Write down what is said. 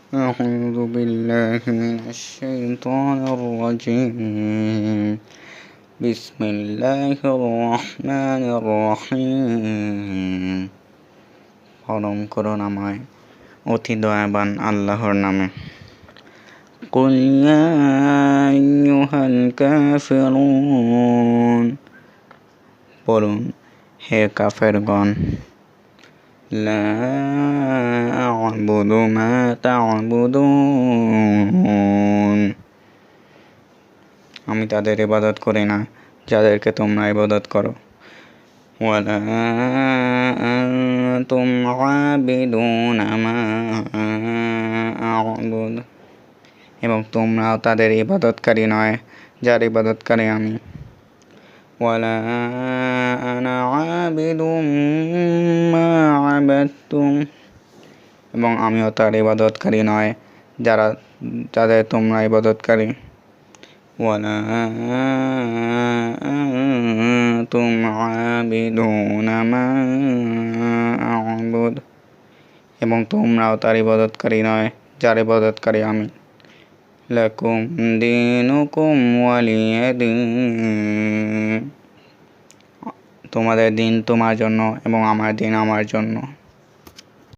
أعوذ بالله من الشيطان الرجيم بسم الله الرحمن الرحيم পরম করুণাময় অতি দয়াবান আল্লাহর নামে। কুল ইয়া আইয়ুহাল কাফিরুন, বলুন হে কাফেরগণ, লা আ'বুদু মা তা'বুদুন, আমি তাদের ইবাদত করি না যাদেরকে তোমরা ইবাদত করো। ওয়ালা আনতুম আবিদুনা মা আ'বুদু, এবং তোমরাও তাদের ইবাদতকারী নয় যার ইবাদতকারী আমি। ওয়ালা আনা আবিদুম মা আবাদতুম, এবং আমিও তার ইবাদতকারী নয় যাদের তোমরা ইবাদতকারী। ওয়ালা আনতুম আবিদুনা মা আ'বুদু, এবং তোমরাও তার ইবাদতকারী নয় যার ইবাদতকারী আমি। লাকুম দীনুকুম ওয়ালিয়া দীন, তোমাদের দিন তোমার জন্য এবং আমার দিন আমার জন্য।